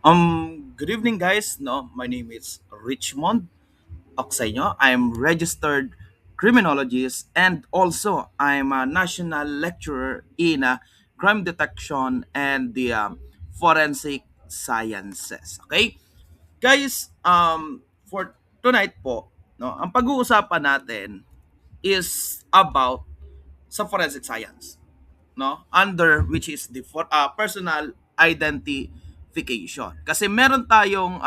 Good evening, guys. No, my name is Richmond Oksainyo. I'm registered criminologist and also I'm a national lecturer in crime detection and the forensic sciences. Okay, guys. For tonight po, no, ang pag-uusapan natin is about sa forensic science, no, under which is the personal identification. Kasi meron tayong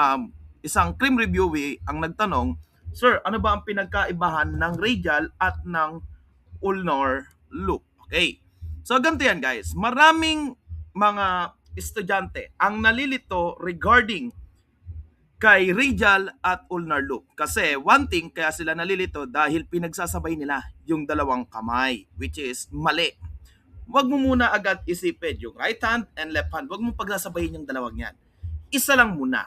isang crime reviewee ang nagtanong, sir, ano ba ang pinagkaibahan ng radial at ng ulnar loop? Okay, so ganito yan, guys. Maraming mga estudyante ang nalilito regarding kay radial at ulnar loop. Kasi one thing, kaya sila nalilito dahil pinagsasabay nila yung dalawang kamay, which is mali. Huwag mo muna agad isipin yung right hand and left hand. Huwag mo pagsasabayin yung dalawang yan. Isa lang muna.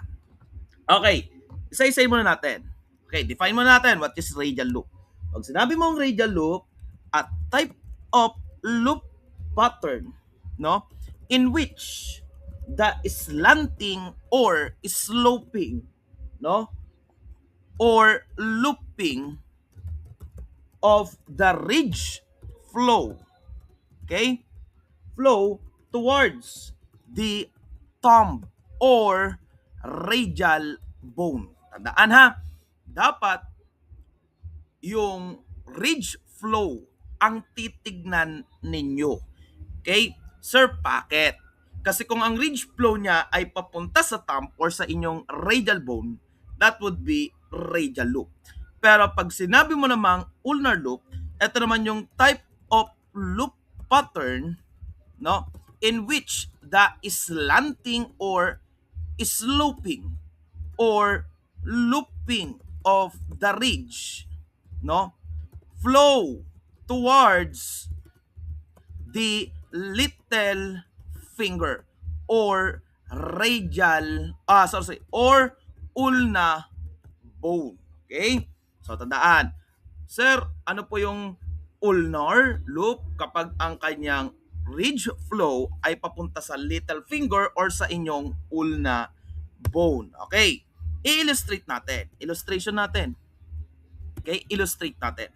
Okay, isa-isay muna natin. Okay, define muna natin what is radial loop. Pag sinabi mong radial loop, a type of loop pattern, no, in which the slanting or sloping, no, or looping of the ridge flow, okay, flow towards the thumb or radial bone. Tandaan ha, dapat yung ridge flow ang titignan ninyo. Okay? Sir, bakit? Kasi kung ang ridge flow niya ay papunta sa thumb or sa inyong radial bone, that would be radial loop. Pero pag sinabi mo namang ulnar loop, ito naman yung type of loop pattern, no, in which the slanting or sloping or looping of the ridge, no, flow towards the little finger or radial or ulna bone. Okay? So tandaan, sir, ano po yung ulnar loop? Kapag ang kanyang ridge flow ay papunta sa little finger or sa inyong ulna bone. Okay? I-illustrate natin. Illustration natin. Okay? Illustrate natin.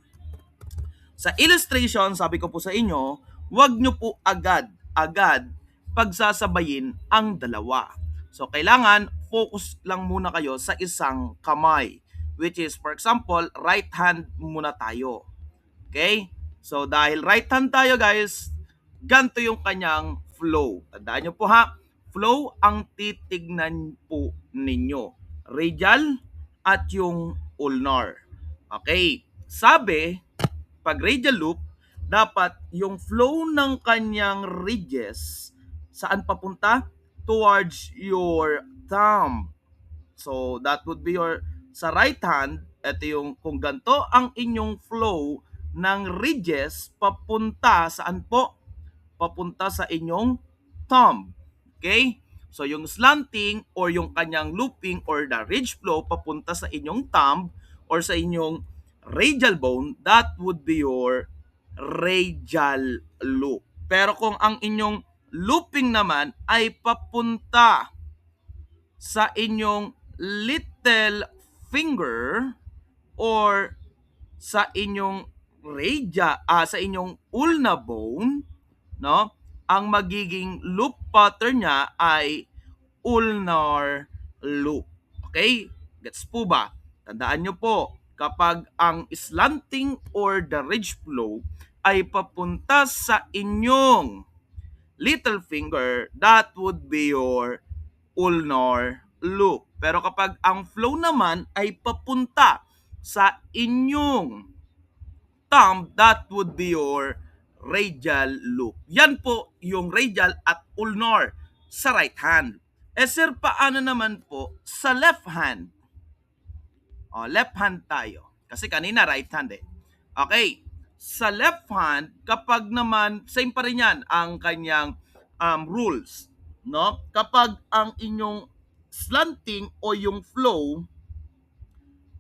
Sa illustration, sabi ko po sa inyo, huwag nyo po agad pagsasabayin ang dalawa. So, kailangan focus lang muna kayo sa isang kamay, which is, for example, right hand muna tayo. Okay? So, dahil right hand tayo, guys, ganito yung kanyang flow. Tandaan nyo po ha, flow ang titignan po ninyo. Radial at yung ulnar. Okay? Sabi, pag radial loop, dapat yung flow ng kanyang ridges saan papunta? Towards your thumb. So that would be your sa right hand, ito yung kung ganito ang inyong flow ng ridges papunta saan po? Papunta sa inyong thumb. Okay? So yung slanting or yung kanyang looping or the ridge flow papunta sa inyong thumb or sa inyong radial bone, that would be your radial loop. Pero kung ang inyong looping naman ay papunta sa inyong little finger or sa inyong sa inyong ulna bone, no? Ang magiging loop pattern niya ay ulnar loop. Okay? Gets po ba? Tandaan nyo po, kapag ang slanting or the ridge flow ay papunta sa inyong little finger, that would be your ulnar loop. Pero kapag ang flow naman ay papunta sa inyong thumb, that would be your radial loop. Yan po yung radial at ulnar sa right hand. Eh sir, paano naman po sa left hand? Left hand tayo. Kasi kanina right hand eh. Okay. Sa left hand, kapag naman, same pa rin yan ang kanyang rules. No? Kapag ang inyong slanting o yung flow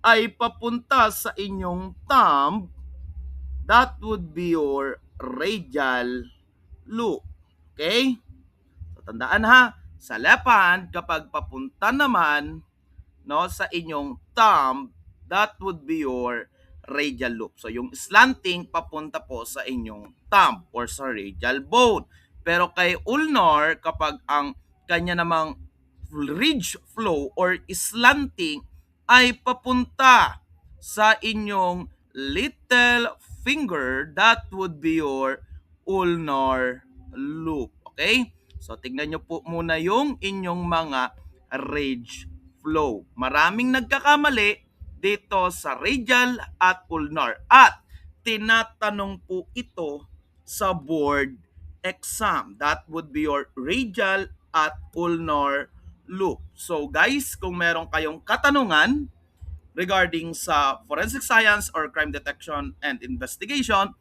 ay papunta sa inyong thumb, that would be your radial loop. Okay? So, tandaan ha, Sa left hand, kapag papunta naman, no, sa inyong thumb, that would be your radial loop. So yung slanting papunta po sa inyong thumb or sa radial bone. Pero kay ulnar, kapag ang kanya namang ridge flow or slanting ay papunta sa inyong little finger, that would be your ulnar loop. Okay? So tingnan nyo po muna yung inyong mga ridge flow. Maraming nagkakamali dito sa radial at ulnar. At tinatanong po ito sa board exam. That would be your radial at ulnar loop. So guys, kung meron kayong katanungan regarding sa forensic science or crime detection and investigation,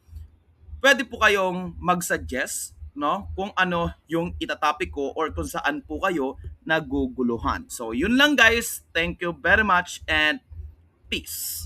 pwede po kayong mag-suggest, no, kung ano yung itatopic ko or kung saan po kayo naguguluhan. So yun lang guys. Thank you very much and peace.